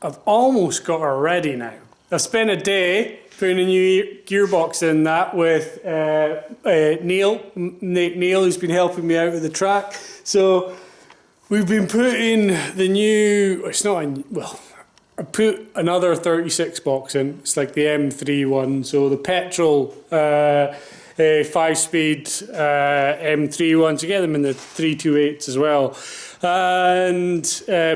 I've almost got her ready now. I've spent a day putting a new gearbox in that with Nate Neal, who's been helping me out with the track. So we've been putting the new, it's not a, well, I put another 36 box in. It's like the M31, so the petrol 5-speed M3 ones. You get them in the 328s as well. And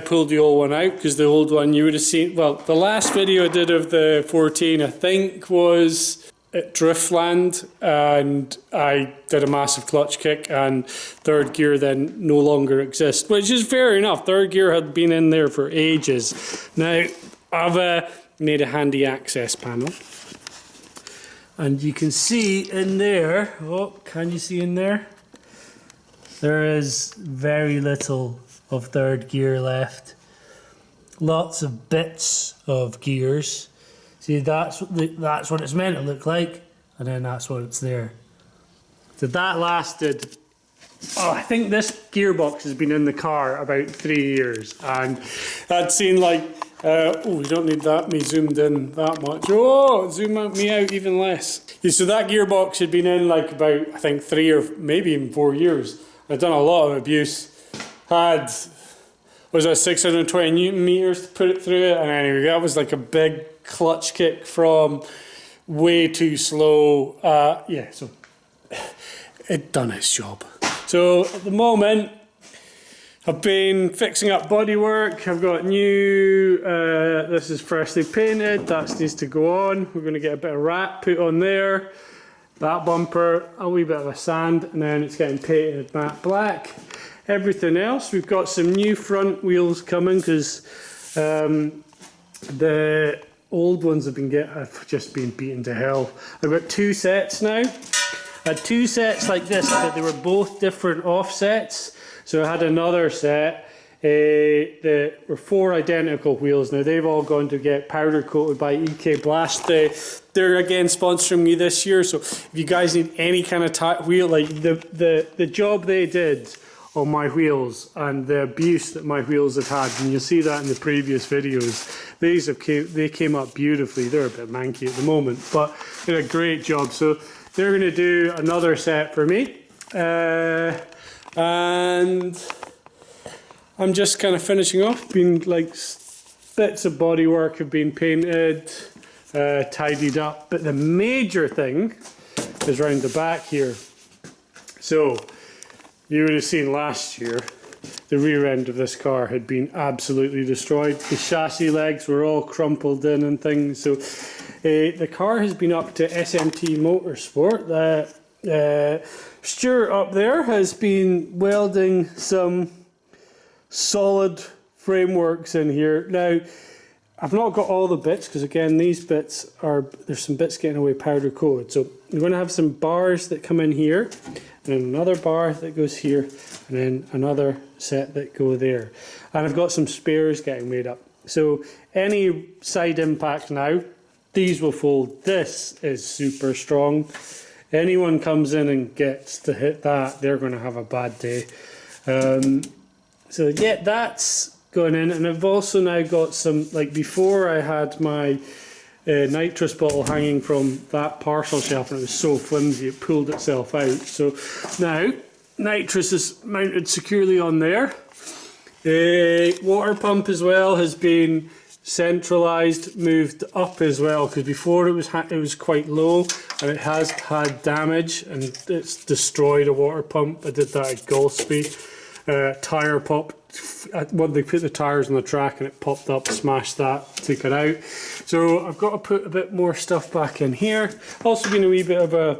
pulled the old one out because the old one you would have seen, well, the last video I did of the 14 I think was at Driftland, and I did a massive clutch kick and third gear then no longer exists, which is fair enough. Third gear had been in there for ages. Now I've made a handy access panel, and you can see in there, oh, can you see in there? There is very little of third gear left. Lots of bits of gears. See, that's what it's meant to look like, and then that's what it's there. So that lasted, oh, I think this gearbox has been in the car about 3 years, and I'd seen like, oh, we don't need that, me zoomed in that much. Oh, zoom out me out even less. Yeah, so that gearbox had been in like about, I think 3 or maybe even 4 years. I'd done a lot of abuse. Had, was it 620 Newton meters to put it through it? And anyway, that was like a big clutch kick from way too slow. Yeah, so it done its job. So at the moment, I've been fixing up bodywork. I've got new, this is freshly painted. That needs to go on. We're going to get a bit of wrap put on there. That bumper, a wee bit of a sand, and then it's getting painted matte black. Everything else, we've got some new front wheels coming because the old ones have just been beaten to hell. I've got 2 sets now. I had 2 sets like this, but they were both different offsets. So I had another set. There were 4 identical wheels. Now they've all gone to get powder coated by EK Blast. They're again sponsoring me this year. So if you guys need any kind of wheel, like the job they did on my wheels and the abuse that my wheels have had, and you'll see that in the previous videos. They came up beautifully. They're a bit manky at the moment, but they did a great job. So they're going to do another set for me, and I'm just kind of finishing off. Been like bits of bodywork have been painted, tidied up, but the major thing is round the back here. So you would have seen last year the rear end of this car had been absolutely destroyed. The chassis legs were all crumpled in and things. So the car has been up to SMT Motorsport. Stuart up there has been welding some solid frameworks in here. Now, I've not got all the bits because again these bits are, there's some bits getting away powder coated. So I'm going to have some bars that come in here, and then another bar that goes here, and then another set that go there. And I've got some spares getting made up. So any side impact now, these will fold. This is super strong. Anyone comes in and gets to hit that, they're going to have a bad day. So yeah, that's going in, and I've also now got some, like before I had my nitrous bottle hanging from that parcel shelf and it was so flimsy it pulled itself out. So now nitrous is mounted securely on there. Water pump as well has been centralised, moved up as well, because before it was quite low and it has had damage and it's destroyed a water pump. I did that at Golspie. Tyre pop, when they put the tyres on the track and it popped up, smashed that, took it out. So I've got to put a bit more stuff back in here. Also been a wee bit of a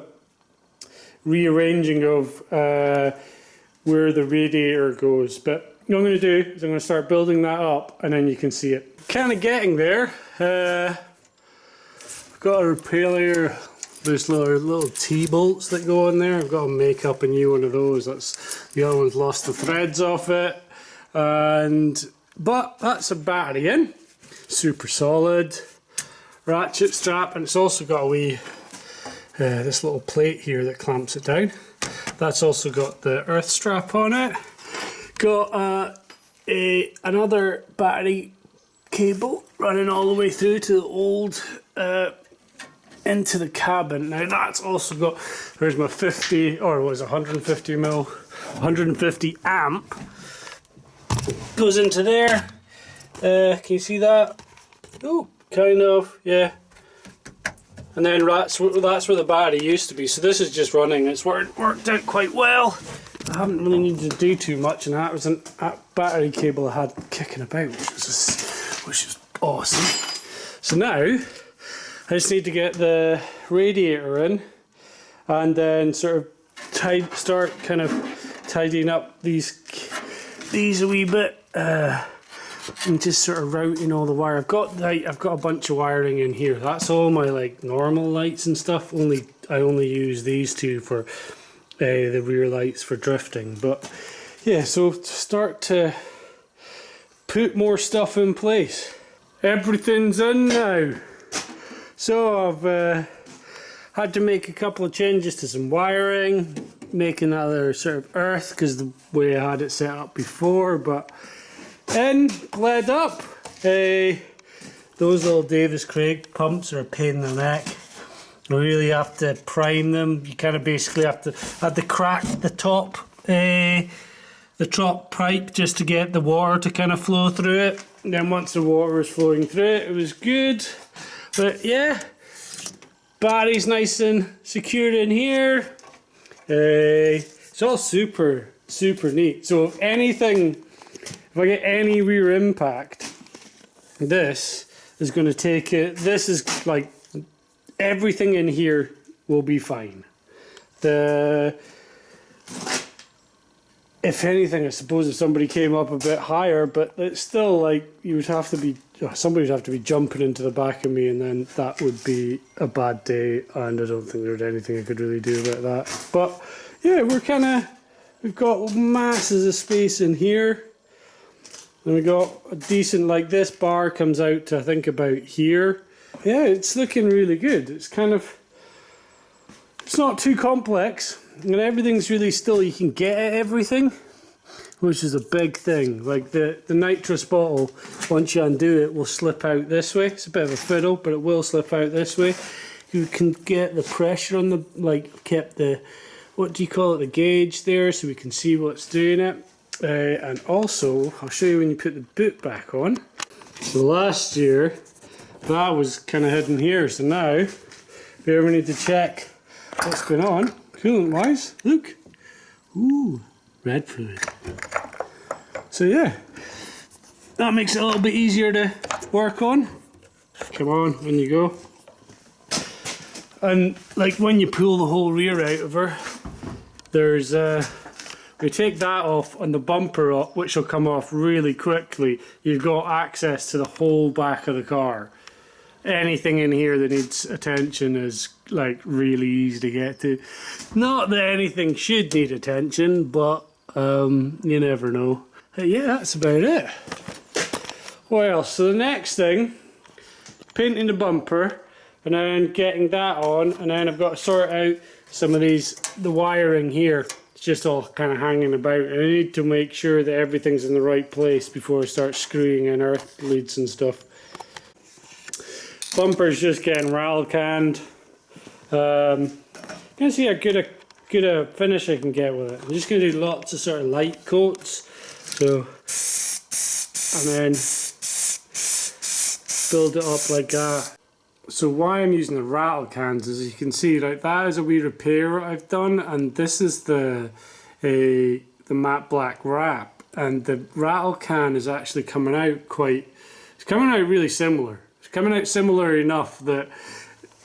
rearranging of where the radiator goes, but what I'm going to do is I'm going to start building that up and then you can see it. Kind of getting there. I've got a repair. There's little T-bolts that go in there. I've got to make up a new one of those. That's the other one's lost the threads off it. But that's a battery in. Super solid. Ratchet strap, and it's also got a wee this little plate here that clamps it down. That's also got the earth strap on it. Got another battery cable running all the way through to the old, into the cabin. Now that's also got, there's my 50, or it was 150 mil, 150 amp. Goes into there. Can you see that? Oh, kind of, yeah. And then that's where the battery used to be. So this is just running. It's worked out quite well. I haven't really needed to do too much, and that was a battery cable I had kicking about, which is awesome. So now I just need to get the radiator in, and then sort of start kind of tidying up these a wee bit, and just sort of routing all the wire. I've got a bunch of wiring in here. That's all my like normal lights and stuff. I only use these two for the rear lights for drifting. But yeah, so start to put more stuff in place. Everything's in now. So I've had to make a couple of changes to some wiring, make another sort of earth because the way I had it set up before, but then bled up. Those little Davis Craig pumps are a pain in the neck. You really have to prime them. You kind of basically have to crack the top pipe just to get the water to kind of flow through it. And then once the water was flowing through it, it was good. But yeah, battery's nice and secured in here. It's all super neat. So if I get any rear impact, this is going to take it. This is like everything in here will be fine. If anything, I suppose if somebody came up a bit higher, but it's still like somebody would have to be jumping into the back of me, and then that would be a bad day, and I don't think there's anything I could really do about that. But yeah, we've got masses of space in here, and we got a decent, like this bar comes out to I think about here. Yeah, it's looking really good. It's not too complex, and everything's really still, you can get at everything, which is a big thing. Like the nitrous bottle, once you undo it, will slip out this way. It's a bit of a fiddle, but it will slip out this way. You can get the pressure on the, like, kept the, what do you call it, the gauge there, so we can see what's doing it. And also, I'll show you when you put the boot back on. So last year, that was kind of hidden here, so now, if you ever need to check what's going on, coolant wise, look, ooh, red fluid. So yeah, that makes it a little bit easier to work on. Come on, in you go. And like when you pull the whole rear out of her, there's we take that off, and the bumper off, which will come off really quickly. You've got access to the whole back of the car. Anything in here that needs attention is like really easy to get to. Not that anything should need attention, but you never know. Yeah, that's about it. Well, so the next thing, painting the bumper, and then getting that on, and then I've got to sort out some of the wiring here. It's just all kind of hanging about. I need to make sure that everything's in the right place before I start screwing in earth leads and stuff. Bumper's just getting rattle canned. You can see how good a finish I can get with it. I'm just going to do lots of sort of light coats. So, and then build it up like that. So why I'm using the rattle cans is, you can see, like, that is a wee repair I've done, and this is the matte black wrap, and the rattle can is actually coming out really similar. It's coming out similar enough that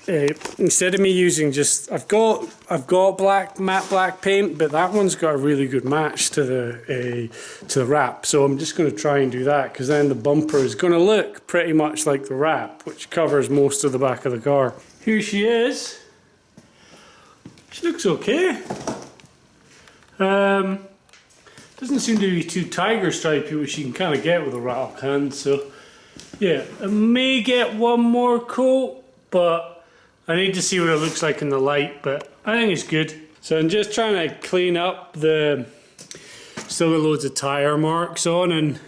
instead of me using just, I've got matte black paint, but that one's got a really good match to the wrap. So I'm just going to try and do that, because then the bumper is going to look pretty much like the wrap, which covers most of the back of the car. Here she is. She looks okay. Doesn't seem to be too tiger stripey, which you can kind of get with a rattle can. So yeah, I may get one more coat, but I need to see what it looks like in the light, but I think it's good. So I'm just trying to clean up still got loads of tyre marks on, and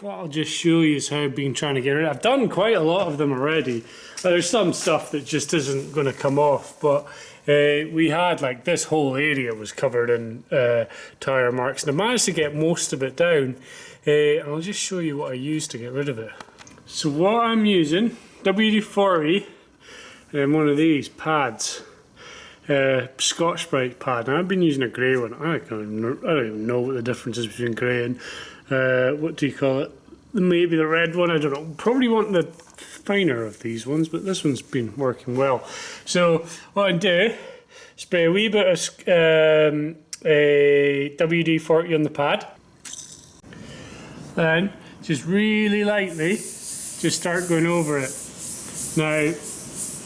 what I'll just show you is how I've been trying to get rid of it. I've done quite a lot of them already. There's some stuff that just isn't going to come off, but we had like this whole area was covered in tyre marks, and I managed to get most of it down. And I'll just show you what I used to get rid of it. So what I'm using, WD-40, and one of these pads, Scotch-Brite pad. Now I've been using a grey one. I don't even know what the difference is between grey and what do you call it? Maybe the red one. I don't know. Probably want the finer of these ones, but this one's been working well. So what I do, spray a wee bit of WD-40 on the pad. Then just really lightly just start going over it. Now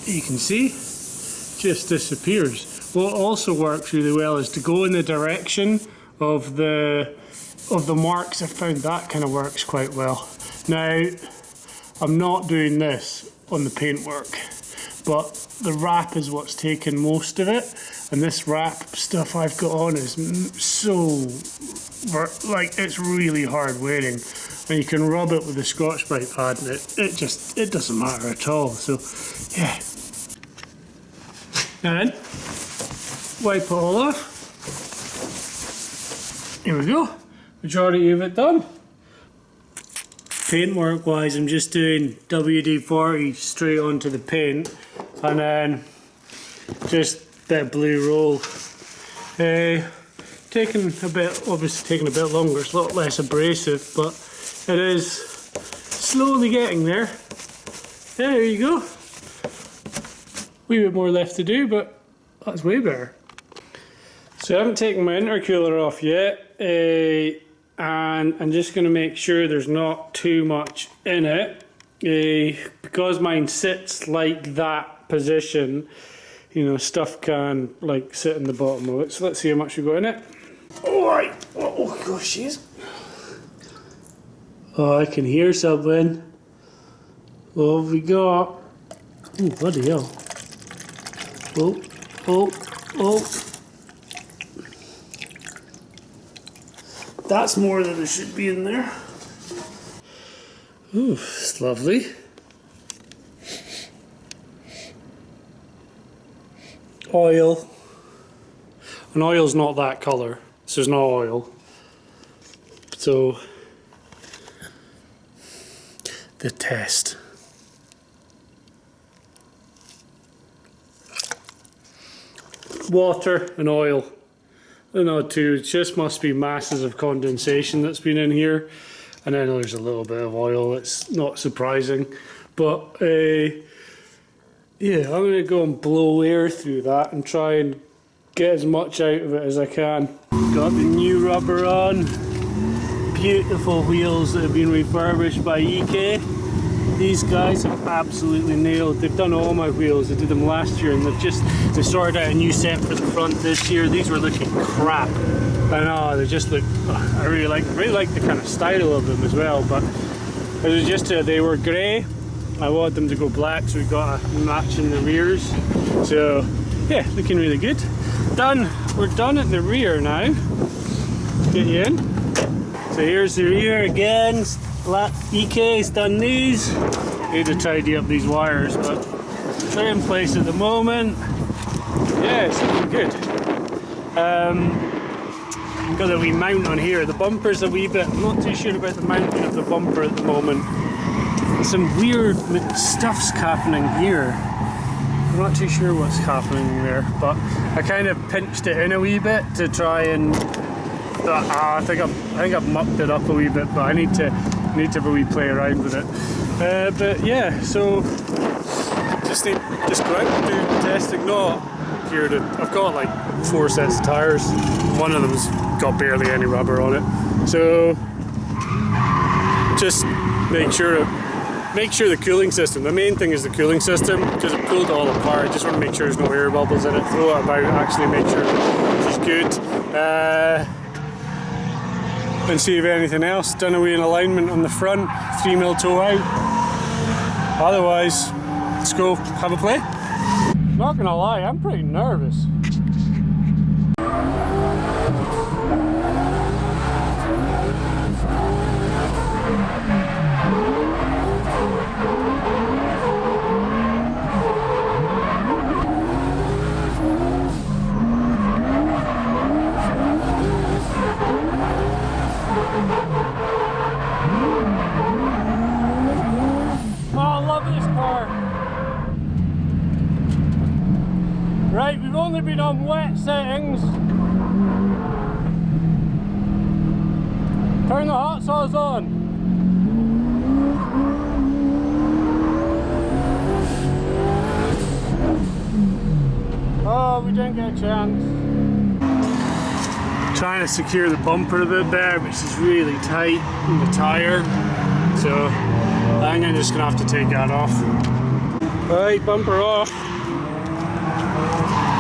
you can see just disappears. What also works really well is to go in the direction of the marks. I found that kind of works quite well. Now I'm not doing this on the paintwork, but the wrap is what's taken most of it, and this wrap stuff I've got on is so, like, it's really hard wearing, and you can rub it with the Scotch-Brite pad and it doesn't matter at all. So yeah, and wipe it all off. Here we go, majority of it done. Paintwork wise, I'm just doing WD-40 straight onto the paint, and then just that blue roll. Obviously taking a bit longer, it's a lot less abrasive, but it is slowly getting there. Yeah, there you go. Wee bit more left to do, but that's way better. So I haven't taken my intercooler off yet, and I'm just going to make sure there's not too much in it. Because mine sits like that position, you know, stuff can like sit in the bottom of it. So let's see how much we got in it. Alright, oh gosh, jeez. Oh, I can hear something. What have we got? Oh, bloody hell. Oh, oh, oh. That's more than there should be in there. Ooh, it's lovely. Oil. And oil's not that colour. This is not oil. So, the test. Water and oil. I know too, it just must be masses of condensation that's been in here. And I know there's a little bit of oil, it's not surprising. But yeah, I'm going to go and blow air through that and try and get as much out of it as I can. Got the new rubber on. Beautiful wheels that have been refurbished by EK. These guys have absolutely nailed. They've done all my wheels. They did them last year, and they sorted out a new set for the front this year. These were looking crap. I know, they just look. I really like the kind of style of them as well. But it was just they were grey. I wanted them to go black, so we got a match in the rears. So yeah, looking really good. Done. We're done at the rear now. Get you in. So here's the rear again. EK's done these. Need to tidy up these wires, but they're in place at the moment. Yeah, it's looking good. Got a wee mount on here. The bumper's a wee bit. I'm not too sure about the mounting of the bumper at the moment. Some weird stuff's happening here. I'm not too sure what's happening there, but I kind of pinched it in a wee bit to try and. I think I've mucked it up a wee bit, but I need to have a wee play around with it. But yeah, so just go out and do testing. I've got like 4 sets of tyres. One of them's got barely any rubber on it. So just make sure the cooling system. The main thing is the cooling system, because it pulled it all apart. I just want to make sure there's no air bubbles in it. Throw it about, actually make sure it's good. And see if anything else. Done away in alignment on the front, 3mm toe out. Otherwise, let's go have a play. Not gonna lie, I'm pretty nervous. only been on wet settings. Turn the hot saws on. Oh, we didn't get a chance. Trying to secure the bumper a bit better, which is really tight in the tyre. So I think I'm just gonna have to take that off. Right, bumper off.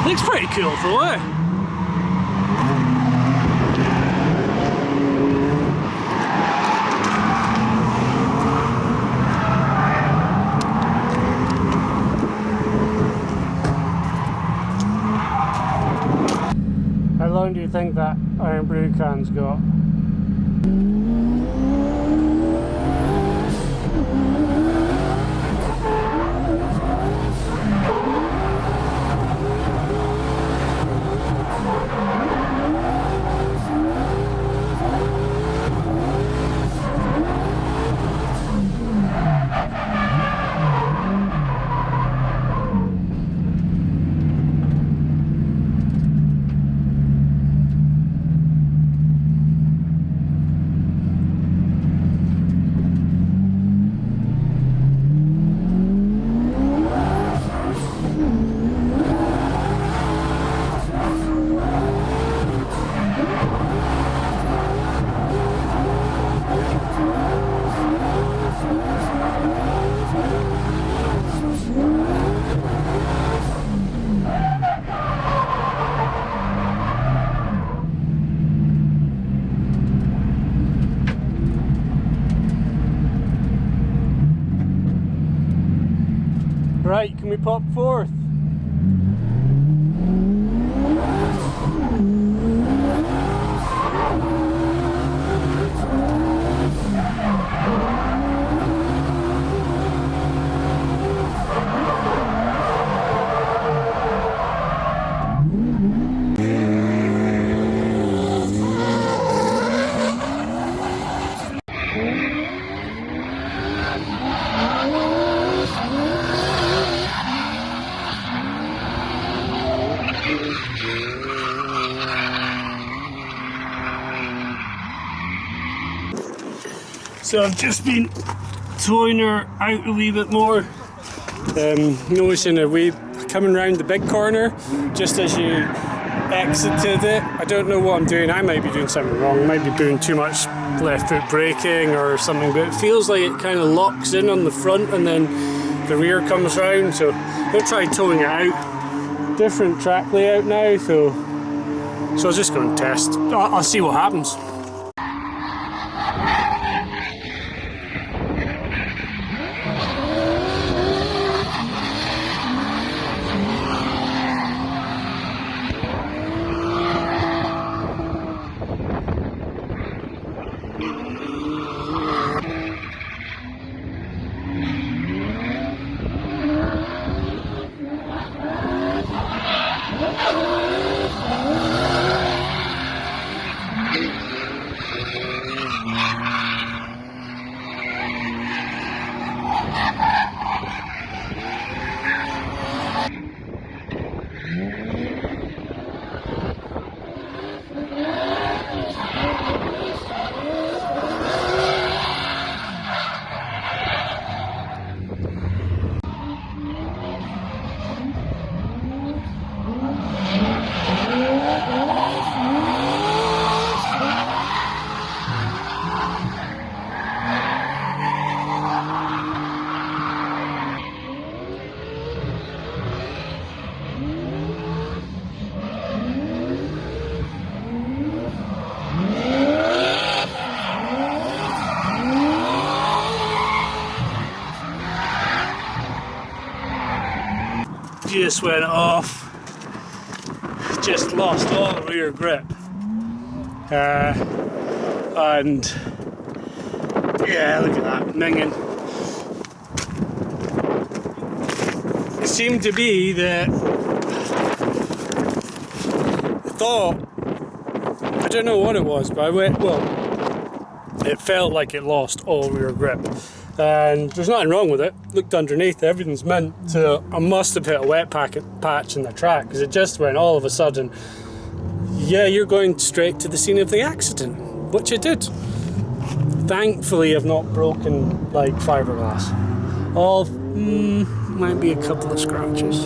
Looks pretty cool for what? How long do you think that iron brew can's got? Right, can we pop forth? So I've just been towing her out a wee bit more, noticing a wee coming round the big corner just as you exited it. I don't know what I'm doing. I might be doing something wrong. I might be doing too much left foot braking or something, but it feels like it kind of locks in on the front and then the rear comes round. So we'll try towing it out. Different track layout now, so I'll just go and test. I'll see what happens. Just went off, just lost all the rear grip, and yeah, look at that, minging. It seemed to be that I thought, I don't know what it was, but I went, well, it felt like it lost all rear grip. And there's nothing wrong with it. Looked underneath, everything's mint. So I must have hit a wet patch in the track, because it just went all of a sudden, yeah, you're going straight to the scene of the accident, which it did. Thankfully, I've not broken like fiberglass. All might be a couple of scratches.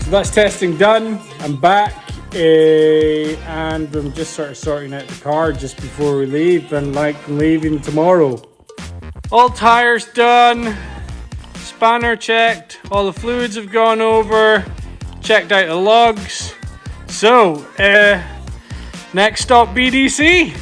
That's testing done. I'm back and I'm just sort of sorting out the car just before we leave, and like leaving tomorrow. All tires done, spanner checked, all the fluids have gone over, checked out the lugs. So next stop BDC.